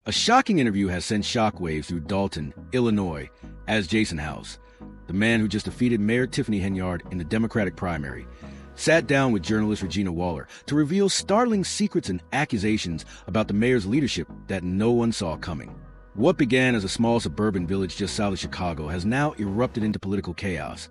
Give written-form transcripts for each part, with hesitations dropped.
A shocking interview has sent shockwaves through Dolton, Illinois, as Jason House, the man who just defeated Mayor Tiffany Henyard in the Democratic primary, sat down with journalist Regina Waller to reveal startling secrets and accusations about the mayor's leadership that no one saw coming. What began as a small suburban village just south of Chicago has now erupted into political chaos,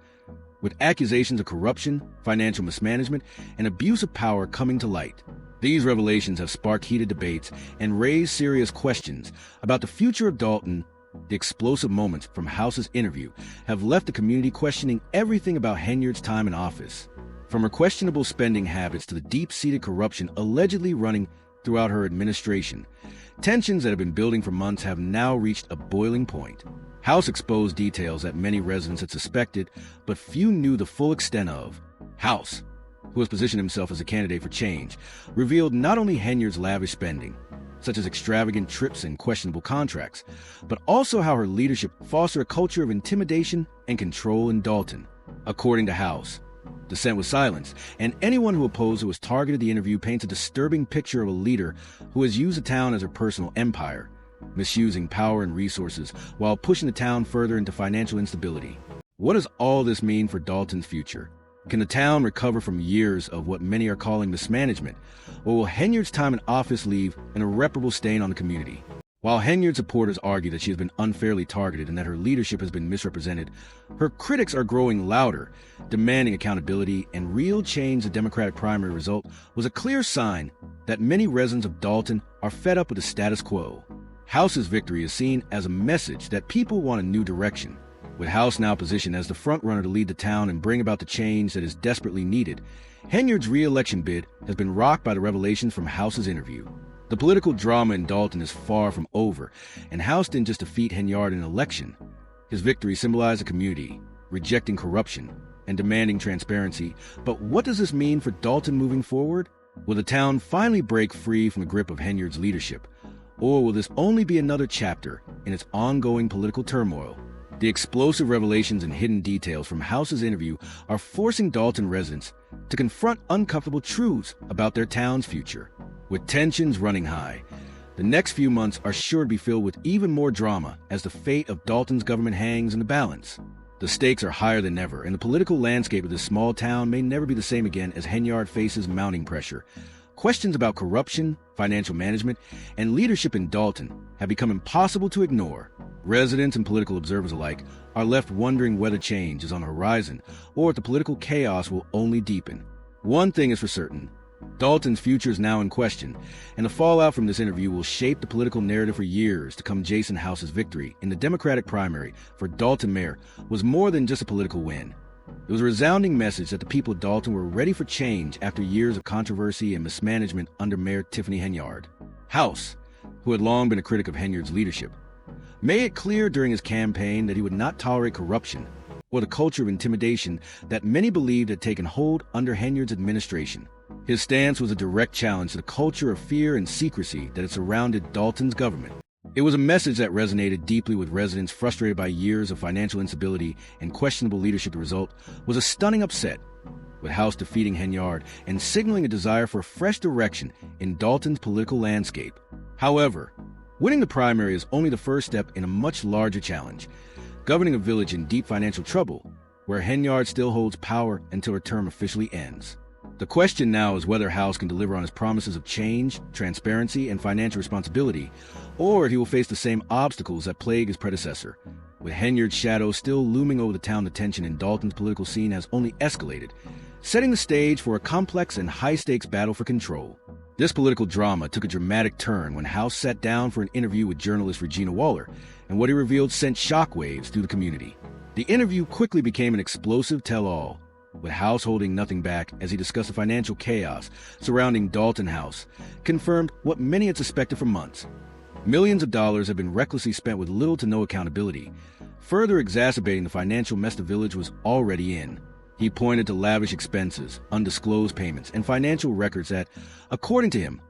with accusations of corruption, financial mismanagement, and abuse of power coming to light. These revelations have sparked heated debates and raised serious questions about the future of Dolton. The explosive moments from House's interview have left the community questioning everything about Henyard's time in office, from her questionable spending habits to the deep-seated corruption allegedly running throughout her administration. Tensions that have been building for months have now reached a boiling point. House exposed details that many residents had suspected, but few knew the full extent of. House, who has positioned himself as a candidate for change, revealed not only Henyard's lavish spending, such as extravagant trips and questionable contracts, but also how her leadership fostered a culture of intimidation and control in Dolton. According to House, dissent was silenced, and anyone who opposed or was targeted. The interview paints a disturbing picture of a leader who has used the town as her personal empire, misusing power and resources while pushing the town further into financial instability. What does all this mean for Dolton's future? Can the town recover from years of what many are calling mismanagement, or will Henyard's time in office leave an irreparable stain on the community? While Henyard supporters argue that she has been unfairly targeted and that her leadership has been misrepresented, her critics are growing louder, demanding accountability and real change. The Democratic primary result was a clear sign that many residents of Dolton are fed up with the status quo. House's victory is seen as a message that people want a new direction. With House now positioned as the frontrunner to lead the town and bring about the change that is desperately needed, Henyard's re-election bid has been rocked by the revelations from House's interview. The political drama in Dolton is far from over, and House didn't just defeat Henyard in an election. His victory symbolized a community rejecting corruption and demanding transparency. But what does this mean for Dolton moving forward? Will the town finally break free from the grip of Henyard's leadership? Or will this only be another chapter in its ongoing political turmoil? The explosive revelations and hidden details from House's interview are forcing Dolton residents to confront uncomfortable truths about their town's future. With tensions running high, the next few months are sure to be filled with even more drama as the fate of Dolton's government hangs in the balance. The stakes are higher than ever, and the political landscape of this small town may never be the same again as Henyard faces mounting pressure. Questions about corruption, financial management, and leadership in Dolton have become impossible to ignore. Residents and political observers alike are left wondering whether change is on the horizon or if the political chaos will only deepen. One thing is for certain: Dolton's future is now in question, and the fallout from this interview will shape the political narrative for years to come. Jason House's victory in the Democratic primary for Dolton mayor was more than just a political win. It was a resounding message that the people of Dolton were ready for change after years of controversy and mismanagement under Mayor Tiffany Henyard. House, who had long been a critic of Henyard's leadership, made it clear during his campaign that he would not tolerate corruption or the culture of intimidation that many believed had taken hold under Henyard's administration. His stance was a direct challenge to the culture of fear and secrecy that had surrounded Dolton's government. It was a message that resonated deeply with residents frustrated by years of financial instability and questionable leadership. The result was a stunning upset, with House defeating Henyard and signaling a desire for a fresh direction in Dolton's political landscape. However, winning the primary is only the first step in a much larger challenge: governing a village in deep financial trouble, where Henyard still holds power until her term officially ends. The question now is whether House can deliver on his promises of change, transparency, and financial responsibility, or if he will face the same obstacles that plague his predecessor. With Henyard's shadow still looming over the town, the tension in Dolton's political scene has only escalated, setting the stage for a complex and high-stakes battle for control. This political drama took a dramatic turn when House sat down for an interview with journalist Regina Waller, and what he revealed sent shockwaves through the community. The interview quickly became an explosive tell-all, with House holding nothing back as he discussed the financial chaos surrounding Dolton. House confirmed what many had suspected for months. Millions of dollars have been recklessly spent with little to no accountability, further exacerbating the financial mess the village was already in. He pointed to lavish expenses, undisclosed payments, and financial records that, according to him,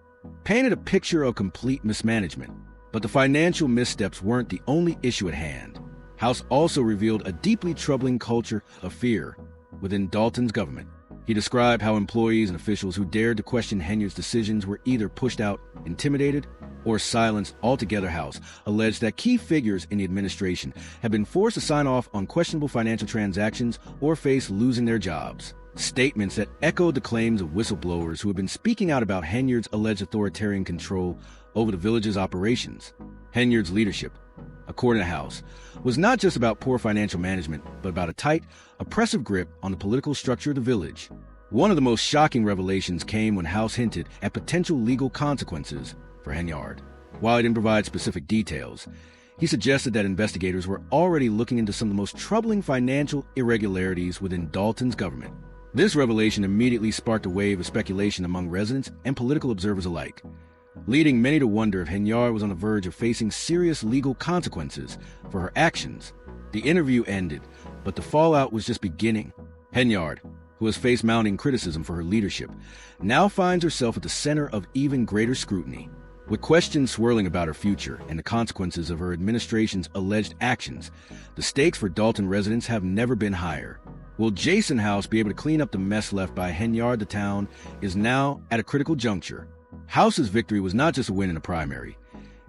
painted a picture of complete mismanagement. But the financial missteps weren't the only issue at hand. House also revealed a deeply troubling culture of fear within Dolton's government. He described how employees and officials who dared to question Henyard's decisions were either pushed out, intimidated, or silenced altogether House alleged that key figures in the administration have been forced to sign off on questionable financial transactions or face losing their jobs. Statements that echoed the claims of whistleblowers who have been speaking out about Henyard's alleged authoritarian control over the village's operations. Henyard's leadership, according to House, was not just about poor financial management, but about a tight, oppressive grip on the political structure of the village. One of the most shocking revelations came when House hinted at potential legal consequences for Henyard. While he didn't provide specific details, he suggested that investigators were already looking into some of the most troubling financial irregularities within Dolton's government. This revelation immediately sparked a wave of speculation among residents and political observers alike, leading many to wonder if Henyard was on the verge of facing serious legal consequences for her actions. The interview ended, but the fallout was just beginning. Henyard, who has faced mounting criticism for her leadership, now finds herself at the center of even greater scrutiny. With questions swirling about her future and the consequences of her administration's alleged actions, the stakes for Dolton residents have never been higher. Will Jason House be able to clean up the mess left by Henyard? The town is now at a critical juncture. House's victory was not just a win in a primary.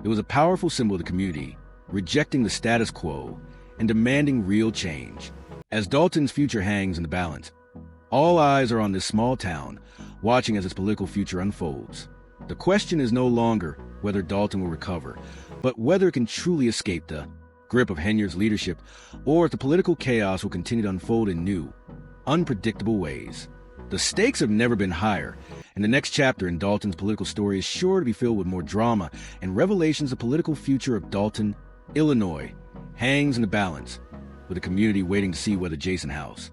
It was a powerful symbol of the community, rejecting the status quo and demanding real change. As Dolton's future hangs in the balance, all eyes are on this small town, watching as its political future unfolds. The question is no longer whether Dolton will recover, but whether it can truly escape the grip of Henyard's leadership, or if the political chaos will continue to unfold in new, unpredictable ways. The stakes have never been higher, and the next chapter in Dolton's political story is sure to be filled with more drama and revelations. The political future of Dolton, Illinois, hangs in the balance, with the community waiting to see whether Jason House,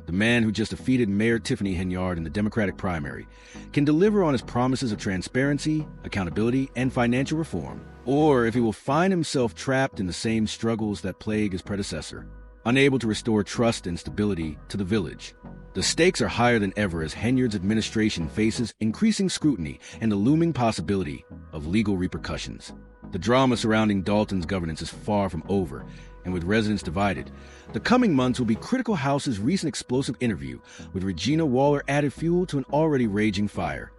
the man who just defeated Mayor Tiffany Henyard in the Democratic primary, can deliver on his promises of transparency, accountability, and financial reform, or if he will find himself trapped in the same struggles that plague his predecessor, unable to restore trust and stability to the village. The stakes are higher than ever as Henyard's administration faces increasing scrutiny and the looming possibility of legal repercussions. The drama surrounding Dolton's governance is far from over, and with residents divided, the coming months will be critical. House's recent explosive interview with Regina Waller added fuel to an already raging fire,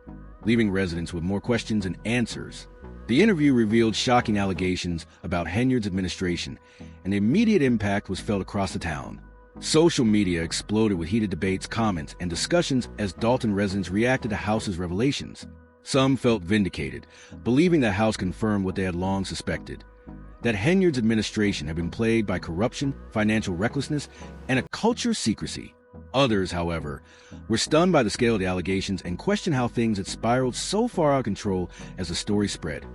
leaving residents with more questions and answers. The interview revealed shocking allegations about Henyard's administration, and the immediate impact was felt across the town. Social media exploded with heated debates, comments, and discussions as Dolton residents reacted to House's revelations. Some felt vindicated, believing that House confirmed what they had long suspected, that Henyard's administration had been plagued by corruption, financial recklessness, and a culture of secrecy. Others, however, were stunned by the scale of the allegations and questioned how things had spiraled so far out of control as the story spread.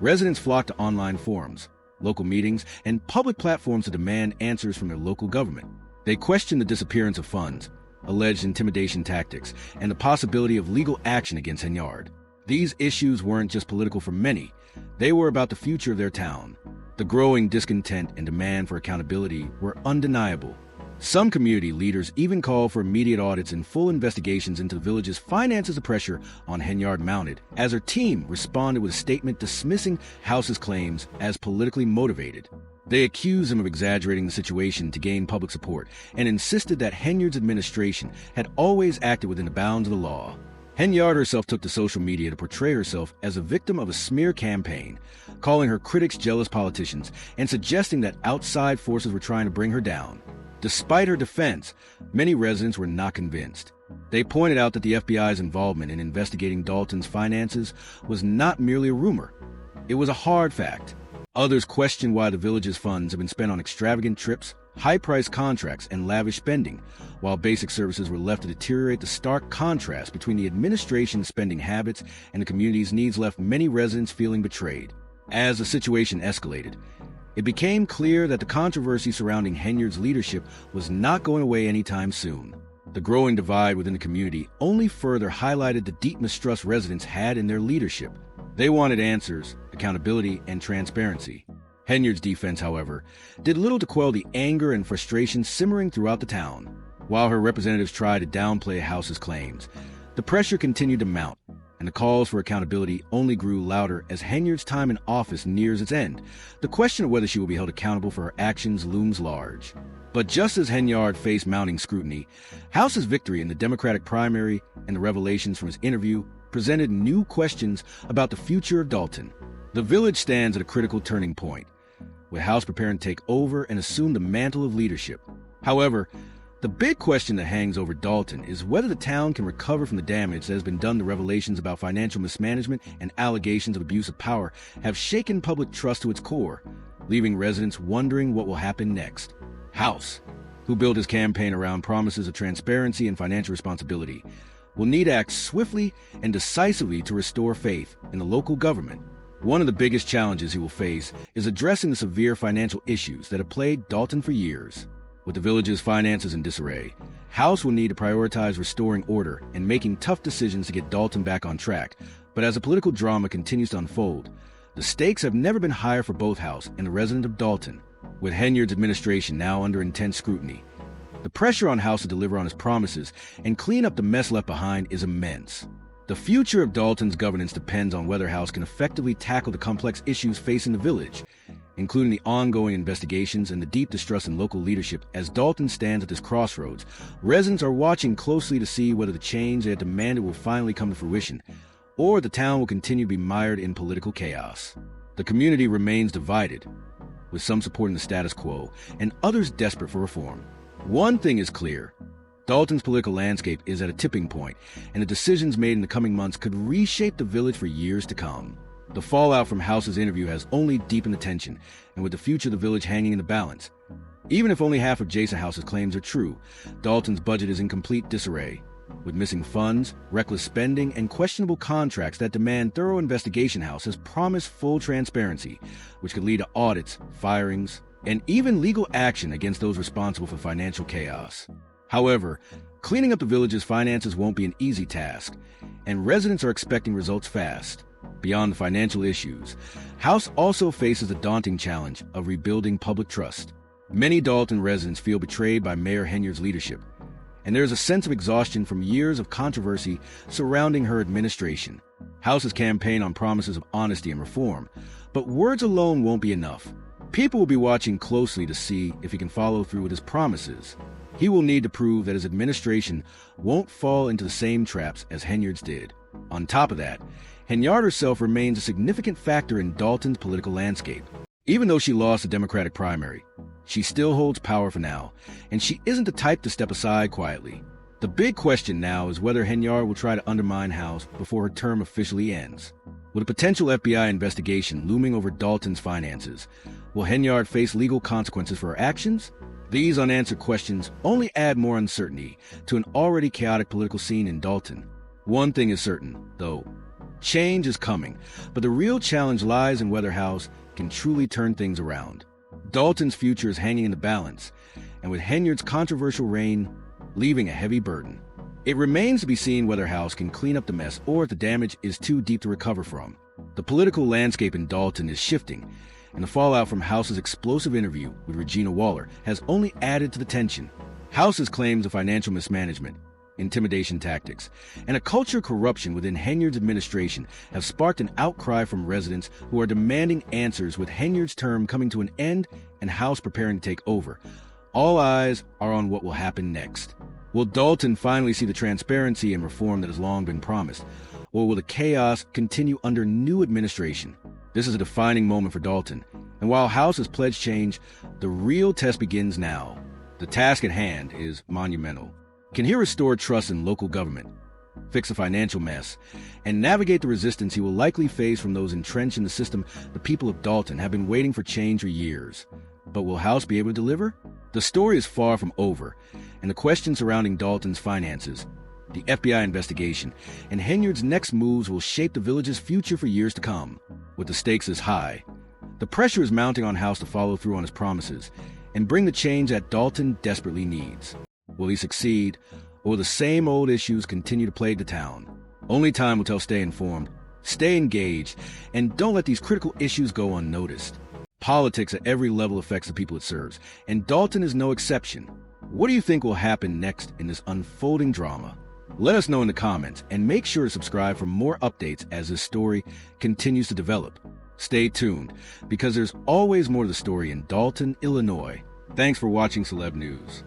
Residents flocked to online forums, local meetings, and public platforms to demand answers from their local government. They questioned the disappearance of funds, alleged intimidation tactics, and the possibility of legal action against Henyard. These issues weren't just political for many, they were about the future of their town. The growing discontent and demand for accountability were undeniable. Some community leaders even called for immediate audits and full investigations into the village's finances. The pressure on Henyard mounted as her team responded with a statement dismissing House's claims as politically motivated. They accused him of exaggerating the situation to gain public support and insisted that Henyard's administration had always acted within the bounds of the law. Henyard herself took to social media to portray herself as a victim of a smear campaign, calling her critics jealous politicians and suggesting that outside forces were trying to bring her down. Despite her defense, many residents were not convinced. They pointed out that the FBI's involvement in investigating Dolton's finances was not merely a rumor. It was a hard fact. Others questioned why the village's funds have been spent on extravagant trips, high-priced contracts, and lavish spending, while basic services were left to deteriorate. The stark contrast between the administration's spending habits and the community's needs left many residents feeling betrayed. As the situation escalated, it became clear that the controversy surrounding Henyard's leadership was not going away anytime soon. The growing divide within the community only further highlighted the deep mistrust residents had in their leadership. They wanted answers, accountability, and transparency. Henyard's defense, however, did little to quell the anger and frustration simmering throughout the town. While her representatives tried to downplay House's claims, the pressure continued to mount, and the calls for accountability only grew louder as Henyard's time in office nears its end. The question of whether she will be held accountable for her actions looms large. But just as Henyard faced mounting scrutiny, House's victory in the Democratic primary and the revelations from his interview presented new questions about the future of Dolton. The village stands at a critical turning point, with House preparing to take over and assume the mantle of leadership. However, the big question that hangs over Dolton is whether the town can recover from the damage that has been done. The revelations about financial mismanagement and allegations of abuse of power have shaken public trust to its core, leaving residents wondering what will happen next. House, who built his campaign around promises of transparency and financial responsibility, will need to act swiftly and decisively to restore faith in the local government. One of the biggest challenges he will face is addressing the severe financial issues that have plagued Dolton for years. With the village's finances in disarray, House will need to prioritize restoring order and making tough decisions to get Dolton back on track. But as the political drama continues to unfold, the stakes have never been higher for both House and the residents of Dolton. With Henyard's administration now under intense scrutiny, the pressure on House to deliver on his promises and clean up the mess left behind is immense. The future of Dolton's governance depends on whether House can effectively tackle the complex issues facing the village, including the ongoing investigations and the deep distrust in local leadership. As Dolton stands at this crossroads, residents are watching closely to see whether the change they had demanded will finally come to fruition, or the town will continue to be mired in political chaos. The community remains divided, with some supporting the status quo and others desperate for reform. One thing is clear: Dolton's political landscape is at a tipping point, and the decisions made in the coming months could reshape the village for years to come. The fallout from House's interview has only deepened the tension, and with the future of the village hanging in the balance. Even if only half of Jason House's claims are true, Dolton's budget is in complete disarray, with missing funds, reckless spending, and questionable contracts that demand thorough investigation. House has promised full transparency, which could lead to audits, firings, and even legal action against those responsible for financial chaos. However, cleaning up the village's finances won't be an easy task, and residents are expecting results fast. Beyond the financial issues, House also faces the daunting challenge of rebuilding public trust. Many Dolton residents feel betrayed by Mayor Henyard's leadership, and there is a sense of exhaustion from years of controversy surrounding her administration. House's campaign on promises of honesty and reform, but words alone won't be enough. People will be watching closely to see if he can follow through with his promises. He will need to prove that his administration won't fall into the same traps as Henyard's did. On top of that, Henyard herself remains a significant factor in Dolton's political landscape. Even though she lost the Democratic primary, she still holds power for now, and she isn't the type to step aside quietly. The big question now is whether Henyard will try to undermine House before her term officially ends. With a potential FBI investigation looming over Dolton's finances, will Henyard face legal consequences for her actions? These unanswered questions only add more uncertainty to an already chaotic political scene in Dolton. One thing is certain, though: change is coming, but the real challenge lies in whether House can truly turn things around. Dolton's future is hanging in the balance, and with Henyard's controversial reign leaving a heavy burden, it remains to be seen whether House can clean up the mess or if the damage is too deep to recover from. The political landscape in Dolton is shifting, and the fallout from House's explosive interview with Regina Waller has only added to the tension. House's claims of financial mismanagement, intimidation tactics, and a culture of corruption within Henyard's administration have sparked an outcry from residents who are demanding answers. With Henyard's term coming to an end and House preparing to take over, all eyes are on what will happen next. Will Dolton finally see the transparency and reform that has long been promised, or will the chaos continue under new administration? This is a defining moment for Dolton, and while House has pledged change, the real test begins now. The task at hand is monumental. Can he restore trust in local government, fix a financial mess, and navigate the resistance he will likely face from those entrenched in the system? The people of Dolton have been waiting for change for years. But will House be able to deliver? The story is far from over, and the questions surrounding Dolton's finances, the FBI investigation, and Henyard's next moves will shape the village's future for years to come. With the stakes as high, the pressure is mounting on House to follow through on his promises and bring the change that Dolton desperately needs. Will he succeed, or will the same old issues continue to plague the town? Only time will tell. Stay informed, stay engaged, and don't let these critical issues go unnoticed. Politics at every level affects the people it serves, and Dolton is no exception. What do you think will happen next in this unfolding drama? Let us know in the comments, and make sure to subscribe for more updates as this story continues to develop. Stay tuned, because there's always more to the story in Dolton, Illinois. Thanks for watching Celeb News.